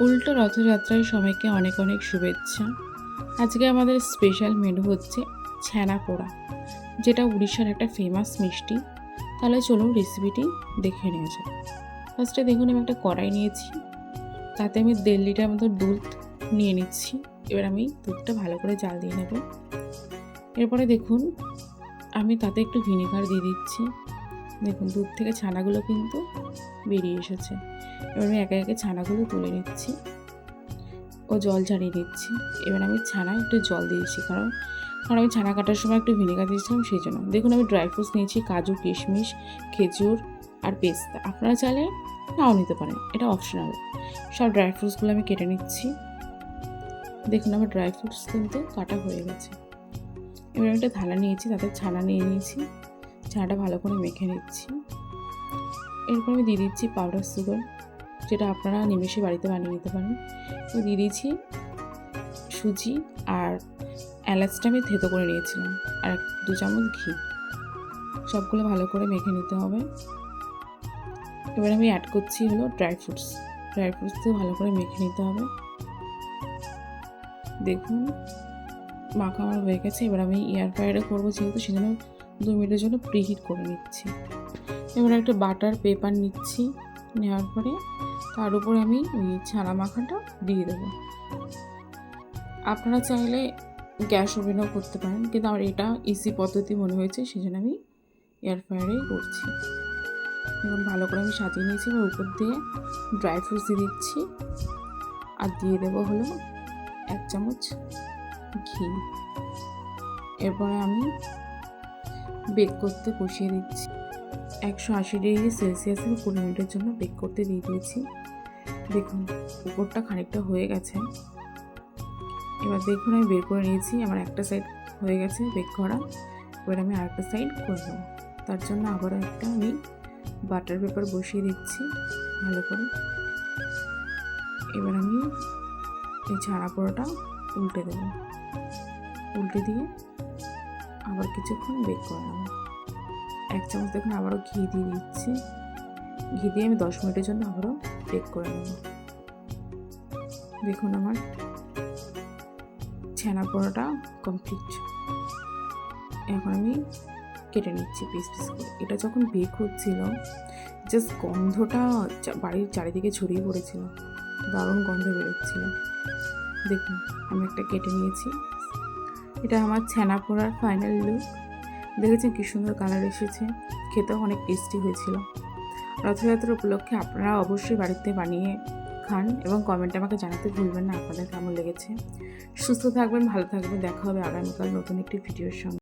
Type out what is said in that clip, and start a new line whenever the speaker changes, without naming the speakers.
উল্টো রথযাত্রায় সবাইকে অনেক অনেক শুভেচ্ছা। আজকে আমাদের স্পেশাল মেনু হচ্ছে ছানা পোড়া, যেটা উড়িষ্যার একটা ফেমাস মিষ্টি। তাহলে চলুন রেসিপিটি দেখে নেওয়া যাক। ফার্স্টে দেখুন আমি একটা কড়াই নিয়েছি, তাতে আমি 1.5 লিটার মতো দুধ নিয়ে নিচ্ছি। এবার আমি দুধটা ভালো করে জাল দিয়ে নেব। এরপরে দেখুন আমি তাতে একটু ভিনেগার দিয়ে দিচ্ছি। দেখুন দুধ থেকে ছানাগুলো কিন্তু বেরিয়ে এসেছে। এবার আমি একে একে ছানাগুলো তুলে নিচ্ছি ও জল ঝাড়িয়ে নিচ্ছি। এবার আমি ছানায় একটু জল দিয়েছি, কারণ আমি ছানা কাটার সময় একটু ভিনেগার দিয়েছিলাম, সেই জন্য। দেখুন আমি ড্রাই ফ্রুটস নিয়েছি, কাজু, কিশমিশ, খেজুর আর পেস্তা। আপনারা চাইলে নাও নিতে পারেন, এটা অপশনাল। সব ড্রাই ফ্রুটসগুলো আমি কেটে নিচ্ছি। দেখুন আমার ড্রাই ফ্রুটস কিন্তু কাটা হয়ে গেছে। এবার আমি একটা থালা নিয়েছি, তাতে ছানা নিয়ে নিয়েছি। ছানাটা ভালো করে মেখে নিচ্ছি। এরপর আমি দিয়ে দিচ্ছি পাউডার সুগার, যেটা আপনারা নিমেষে বাড়িতে বানিয়ে নিতে পারেন। দিয়ে দিয়েছি সুজি, আর এলাচটা আমি থেতো করে নিয়েছিলাম, আর 2 চামচ ঘি। সবগুলো ভালো করে মেখে নিতে হবে। এবার আমি অ্যাড করছি হলো ড্রাই ফ্রুটসও ভালো করে মেখে নিতে হবে। দেখুন মাখা আমার হয়ে গেছে। এবার আমি এয়ার ফ্রায়ারে করবো যেহেতু, সেজন্য 2 মিনিটের জন্য প্রিহিট করে নিচ্ছি। এবার একটা বাটার পেপার নিচ্ছি, নেওয়ার পরে তার উপরে আমি ওই ছানা মাখাটা দিয়ে দেবো। আপনারা চাইলে গ্যাস ওভেনও করতে পারেন, কিন্তু আমার এটা ইজি পদ্ধতি মনে হয়েছে, সেজন্য আমি এয়ার ফ্রায়ারেই করছি। এবং ভালো করে আমি সাজিয়ে নিয়েছি। এবার উপর দিয়ে ড্রাই ফ্রুটস দিয়ে দিচ্ছি, আর দিয়ে দেবো হলো 1 চামচ ঘি। এরপরে আমি বেক করতে বসিয়ে দিচ্ছি। 180 ডিগ্রি সেলসিয়াসে 20 মিনিটের জন্য বেক করতে দিয়ে দিয়েছি। দেখুন উপরটা খানিকটা হয়ে গেছে। এবার দেখুন আমি বের করে নিয়েছি, আমার একটা সাইড হয়ে গেছে বেক করা। এবার আমি আরেকটা সাইড করে নেব। তার জন্য আবারও একটা আমি বাটার পেপার বসিয়ে দিচ্ছি ভালো করে। এবার আমি এই ছানা পোড়াটা উল্টে দেব। উল্টে দিয়ে আবার কিছুক্ষণ বেক করে নেব। 1 চামচ দেখুন আবারও ঘি দিয়ে দিচ্ছি। ঘি দিয়ে আমি 10 মিনিটের জন্য আবারও বেক করে নেব। দেখুন আমার ছানা পোড়াটা কমপ্লিট। এখন আমি কেটে নিচ্ছি পিস পিস করে। এটা যখন বেক হচ্ছিল, জাস্ট গন্ধটা বাড়ির চারিদিকে ছড়িয়ে পড়েছিল, দারুণ গন্ধ বেরোচ্ছিল। দেখুন আমি একটা কেটে নিয়েছি। এটা আমার ছানা পোড়ার ফাইনাল লুক। দেখেছেন কি সুন্দর কালার এসেছে, খেতেও অনেক টেস্টি হয়েছিল। রথযাত্রা উপলক্ষে আপনারা অবশ্যই বাড়িতে বানিয়ে খান এবং কমেন্টে আমাকে জানাতে ভুলবেন না আপনাদের কেমন লেগেছে। সুস্থ থাকবেন, ভালো থাকবেন। দেখা হবে আগামীকাল নতুন একটি ভিডিওর সঙ্গে।